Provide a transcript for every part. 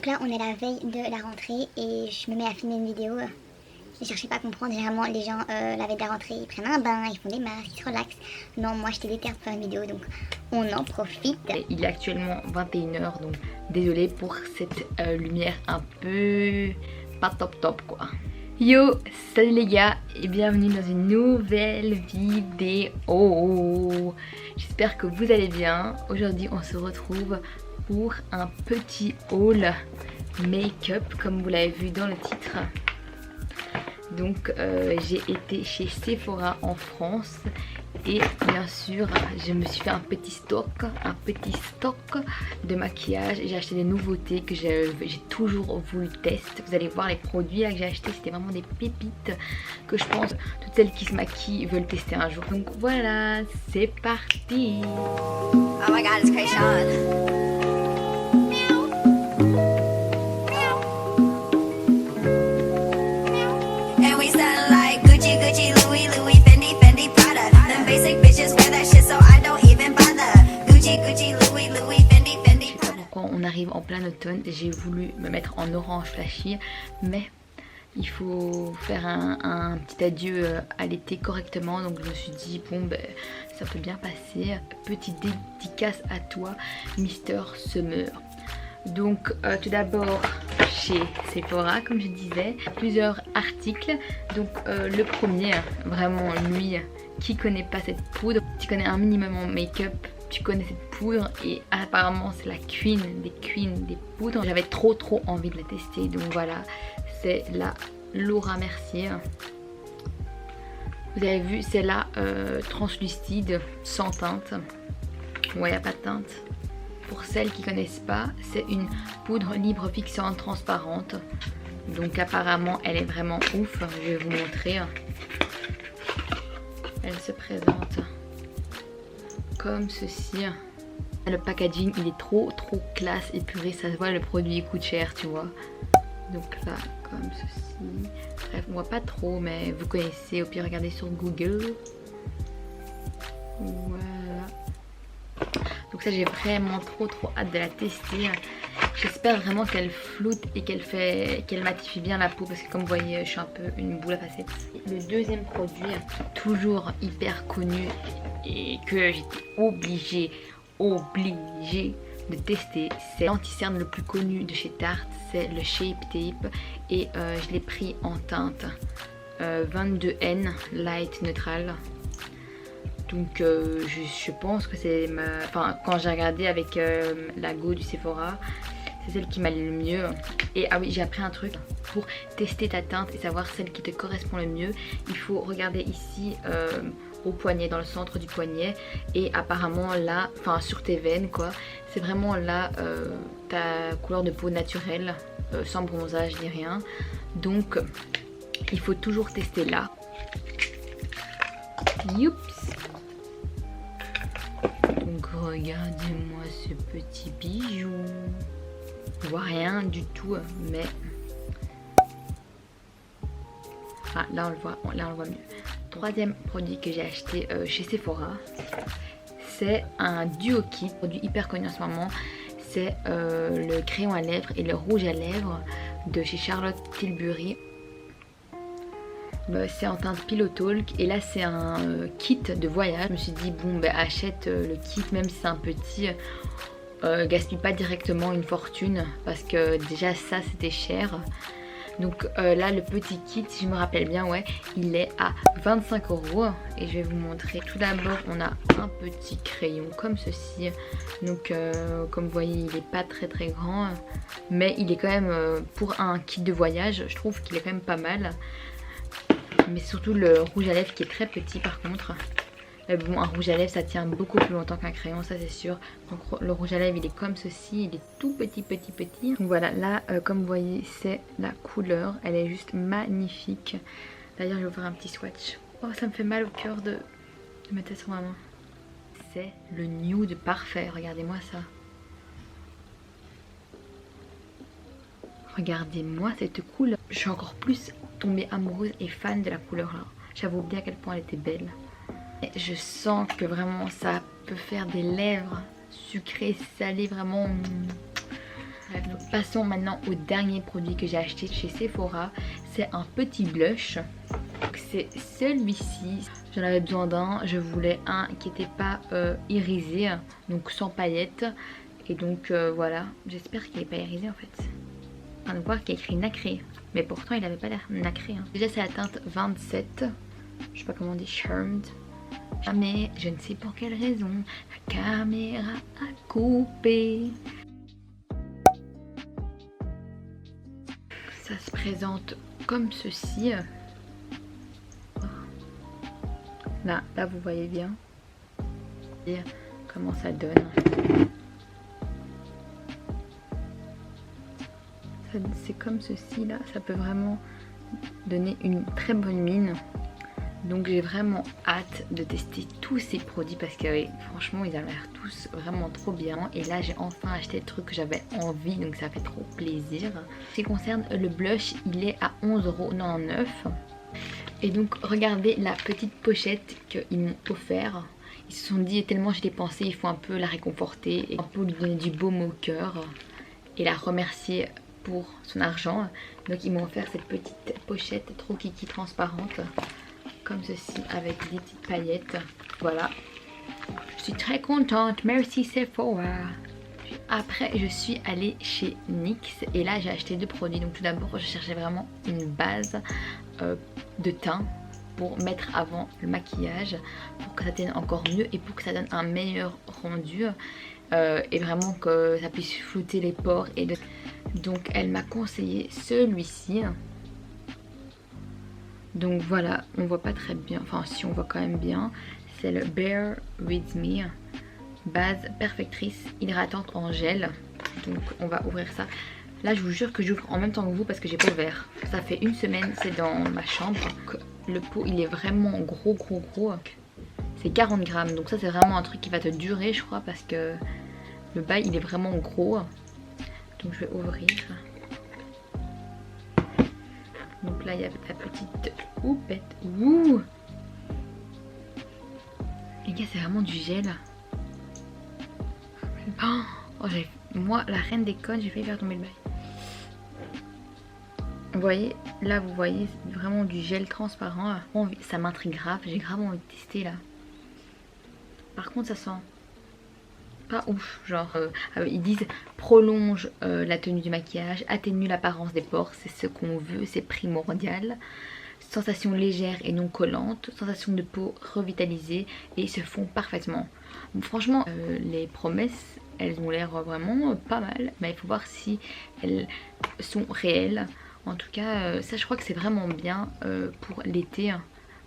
Donc là on est la veille de la rentrée et je me mets à filmer une vidéo. Ne cherchez pas à comprendre, généralement les gens la veille de la rentrée ils prennent un bain, ils font des masques, ils se relaxent. Non, moi j'étais déterre pour faire une vidéo donc on en profite. Il est actuellement 21h donc désolée pour cette lumière un peu pas top quoi. Yo, salut les gars et bienvenue dans une nouvelle vidéo. J'espère que vous allez bien. Aujourd'hui on se retrouve pour un petit haul make-up comme vous l'avez vu dans le titre. Donc j'ai été chez Sephora en France et bien sûr je me suis fait un petit stock de maquillage. J'ai acheté des nouveautés que j'ai toujours voulu tester. Vous allez voir les produits là que j'ai achetés, c'était vraiment des pépites que je pense toutes celles qui se maquillent veulent tester un jour. Donc voilà, c'est parti. Oh my god, it's Krayshawn. On arrive en plein automne, j'ai voulu me mettre en orange flashy, mais il faut faire un petit adieu à l'été correctement, donc je me suis dit bon ben ça peut bien passer. Petite dédicace à toi Mister Summer. Donc tout d'abord chez Sephora comme je disais, plusieurs articles. Donc le premier, vraiment lui, qui connaît pas cette poudre, qui connaît un minimum en make-up, tu connais cette poudre et apparemment c'est la queen des poudres. J'avais trop envie de la tester, donc voilà, c'est la Laura Mercier. Vous avez vu, c'est la translucide sans teinte. Ouais, il n'y a pas de teinte. Pour celles qui connaissent pas, c'est une poudre libre fixante transparente. Donc apparemment elle est vraiment ouf, je vais vous montrer. Elle se présente comme ceci. Le packaging il est trop classe, épuré, ça se voit, le produit coûte cher, tu vois. Donc là comme ceci. Bref, on voit pas trop mais vous connaissez, au pire regardez sur Google. Voilà. Donc ça j'ai vraiment trop hâte de la tester. J'espère vraiment qu'elle floute et qu'elle matifie bien la peau parce que comme vous voyez je suis un peu une boule à facettes. Le deuxième produit toujours hyper connu et que j'étais obligée de tester, c'est l'anti-cerne le plus connu de chez Tarte, c'est le Shape Tape et je l'ai pris en teinte 22N Light Neutral. Donc je pense que c'est enfin quand j'ai regardé avec la Go du Sephora, c'est celle qui m'allait le mieux. Et ah oui, j'ai appris un truc pour tester ta teinte et savoir celle qui te correspond le mieux. Il faut regarder ici au poignet, dans le centre du poignet, et apparemment là, enfin sur tes veines quoi, c'est vraiment là ta couleur de peau naturelle, sans bronzage ni rien. Donc il faut toujours tester là. Youps. Donc regardez-moi ce petit bijou. Je vois rien du tout, mais ah, là on le voit mieux. Troisième produit que j'ai acheté chez Sephora, c'est un duo kit, produit hyper connu en ce moment. C'est le crayon à lèvres et le rouge à lèvres de chez Charlotte Tilbury. C'est en teinte Pillow Talk et là c'est un kit de voyage. Je me suis dit bon ben achète le kit même si c'est un petit, gaspille pas directement une fortune parce que déjà ça c'était cher. Donc là le petit kit, si je me rappelle bien, ouais, il est à 25 € et je vais vous montrer. Tout d'abord on a un petit crayon comme ceci. Donc comme vous voyez il est pas très grand, mais il est quand même pour un kit de voyage, je trouve qu'il est quand même pas mal. Mais surtout le rouge à lèvres qui est très petit par contre. Mais bon, un rouge à lèvres ça tient beaucoup plus longtemps qu'un crayon, ça c'est sûr. Donc le rouge à lèvres il est comme ceci, il est tout petit. Donc voilà, là comme vous voyez c'est la couleur, elle est juste magnifique. D'ailleurs je vais vous faire un petit swatch. Oh ça me fait mal au cœur de mettre ça sur ma main. C'est le nude parfait, regardez-moi ça. Regardez-moi cette couleur. Je suis encore plus tombée amoureuse et fan de la couleur là. J'avoue bien à quel point elle était belle. Et je sens que vraiment ça peut faire des lèvres sucrées, salées, vraiment Bref, passons maintenant au dernier produit que j'ai acheté chez Sephora. C'est un petit blush. C'est celui-ci. J'en avais besoin d'un. Je voulais un qui n'était pas irisé, donc sans paillettes. Et donc voilà, j'espère qu'il n'est pas irisé en fait. On va voir qu'il y a écrit nacré. Mais pourtant il n'avait pas l'air nacré. Hein. Déjà c'est la teinte 27. Je sais pas comment on dit, charmed. Mais je ne sais pour quelle raison la caméra a coupé. Ça se présente comme ceci. Là vous voyez bien. Et comment ça donne. C'est comme ceci là. Ça peut vraiment donner une très bonne mine. Donc j'ai vraiment hâte de tester tous ces produits parce que oui, franchement ils ont l'air tous vraiment trop bien. Et là j'ai enfin acheté le truc que j'avais envie, donc ça fait trop plaisir. Ce qui concerne le blush, il est à 11,99 €. Et donc regardez la petite pochette qu'ils m'ont offert. Ils se sont dit tellement j'ai dépensé, il faut un peu la réconforter et un peu lui donner du baume au cœur et la remercier pour son argent. Donc ils m'ont offert cette petite pochette trop kiki transparente. Comme ceci avec des petites paillettes. Voilà. Je suis très contente. Merci Sephora. Après je suis allée chez NYX et là j'ai acheté deux produits. Donc tout d'abord je cherchais vraiment une base de teint pour mettre avant le maquillage. Pour que ça tienne encore mieux et pour que ça donne un meilleur rendu. Et vraiment que ça puisse flouter les pores. Donc elle m'a conseillé celui-ci. Donc voilà, on voit pas très bien, enfin si on voit quand même bien. C'est le Bare With Me, base perfectrice hydratante en gel. Donc on va ouvrir ça. Là je vous jure que j'ouvre en même temps que vous parce que j'ai pas ouvert. Ça fait une semaine, c'est dans ma chambre. Le pot il est vraiment gros. C'est 40 grammes, donc ça c'est vraiment un truc qui va te durer je crois parce que le bail il est vraiment gros. Donc je vais ouvrir. Donc là il y a la petite houppette. Ouh, les gars c'est vraiment du gel. Oh, moi la reine des connes j'ai failli faire tomber le bail. Vous voyez, là vous voyez c'est vraiment du gel transparent. Ça m'intrigue grave, j'ai grave envie de tester là. Par contre ça sent pas ouf, genre ils disent prolonge la tenue du maquillage, atténue l'apparence des pores, c'est ce qu'on veut, c'est primordial. Sensation légère et non collante, sensation de peau revitalisée et se fond parfaitement. Bon, franchement les promesses elles ont l'air vraiment pas mal, mais il faut voir si elles sont réelles. En tout cas ça je crois que c'est vraiment bien pour l'été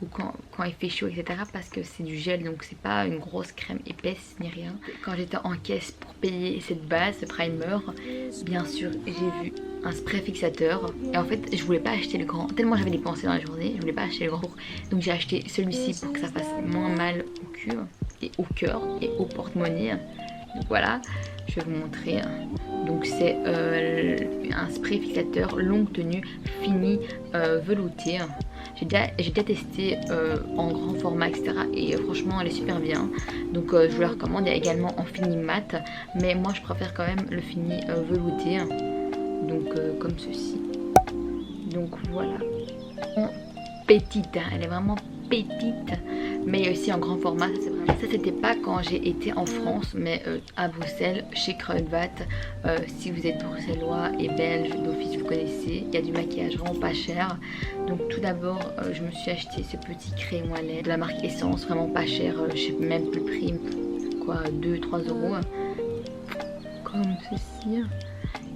ou quand il fait chaud etc, parce que c'est du gel donc c'est pas une grosse crème épaisse ni rien. Quand j'étais en caisse pour payer cette base, ce primer, bien sûr j'ai vu un spray fixateur et en fait je voulais pas acheter le grand tellement j'avais dépensé dans la journée, je voulais pas acheter le grand, donc j'ai acheté celui-ci pour que ça fasse moins mal au cul et au cœur et au porte-monnaie. Donc voilà, je vais vous montrer. Donc c'est un spray fixateur longue tenue fini velouté. J'ai déjà testé en grand format etc et franchement elle est super bien. Donc je vous la recommande. Il y a également en fini mat, mais moi je préfère quand même le fini velouté. Donc comme ceci. Donc voilà. Petite, elle est vraiment petite, mais il y a aussi en grand format. Ça c'était pas quand j'ai été en France, mais à Bruxelles chez Kruidvat. Si vous êtes bruxellois et belge d'office vous connaissez, il y a du maquillage vraiment pas cher. Donc tout d'abord je me suis acheté ce petit crayon à lèvres de la marque Essence, vraiment pas cher, je sais même plus le prix, quoi 2-3 €, comme ceci.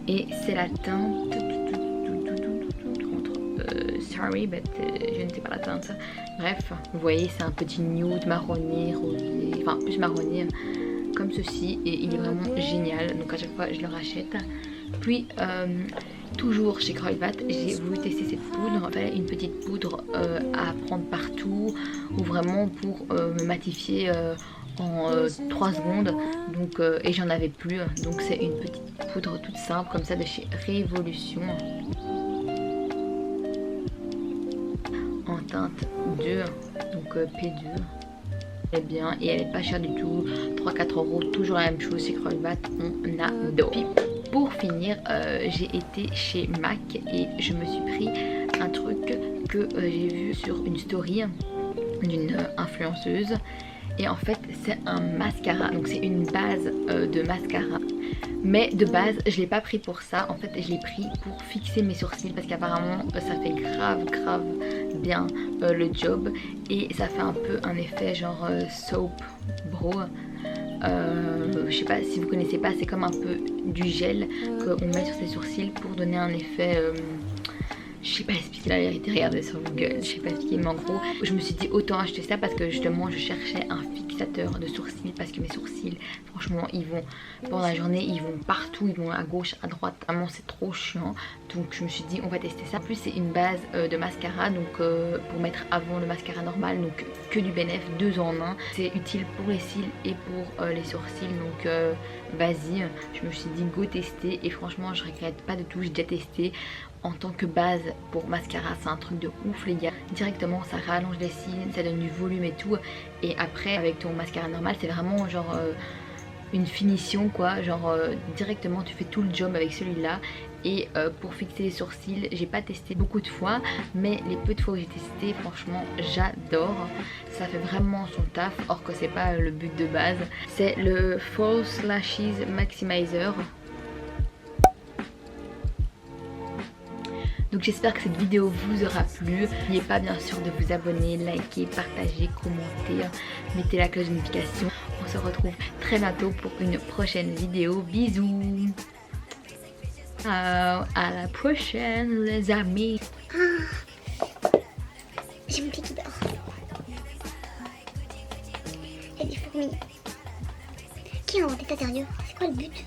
Et c'est la teinte sorry but je ne sais pas la teinte. Bref, vous voyez c'est un petit nude marronné, rosé, enfin plus marronné comme ceci et il est vraiment génial, donc à chaque fois je le rachète. Puis toujours chez Kruidvat j'ai voulu tester cette poudre, enfin une petite poudre à prendre partout ou vraiment pour me matifier en 3 secondes, donc et j'en avais plus, donc c'est une petite poudre toute simple comme ça de chez Révolution en teinte 2, donc P2. Elle est bien et elle est pas chère du tout, 3-4 €, toujours la même chose chez Kruidvat, on adore. Puis pour finir, j'ai été chez MAC et je me suis pris un truc que j'ai vu sur une story d'une influenceuse. Et en fait c'est un mascara, donc c'est une base de mascara. Mais de base je l'ai pas pris pour ça, en fait je l'ai pris pour fixer mes sourcils parce qu'apparemment ça fait grave bien le job. Et ça fait un peu un effet genre soap bro. Je sais pas si vous connaissez pas, c'est comme un peu du gel qu'on met sur ses sourcils pour donner un effet... je sais pas expliquer la vérité, regardez sur Google, je sais pas expliquer, mais en gros je me suis dit autant acheter ça parce que justement je cherchais un fixateur de sourcils parce que mes sourcils franchement ils vont pendant la journée, ils vont partout, ils vont à gauche, à droite, vraiment c'est trop chiant. Donc je me suis dit on va tester ça. En plus c'est une base de mascara, donc pour mettre avant le mascara normal, donc que du bénéf, 2 en 1. C'est utile pour les cils et pour les sourcils, donc vas-y, je me suis dit go tester et franchement je regrette pas du tout, j'ai déjà testé. En tant que base pour mascara c'est un truc de ouf les gars, directement ça rallonge les cils, ça donne du volume et tout. Et après avec ton mascara normal c'est vraiment genre une finition quoi, genre directement tu fais tout le job avec celui-là. Et pour fixer les sourcils j'ai pas testé beaucoup de fois, mais les peu de fois que j'ai testé franchement j'adore, ça fait vraiment son taf, or que c'est pas le but de base. C'est le False Lashes Maximizer. Donc j'espère que cette vidéo vous aura plu. N'oubliez pas bien sûr de vous abonner, liker, partager, commenter, mettez la cloche de notification. On se retrouve très bientôt pour une prochaine vidéo. Bisous. À la prochaine les amis. J'ai mon pied qui dort. Il y a des fourmis. Qui a inventé ça, sérieux? C'est quoi le but?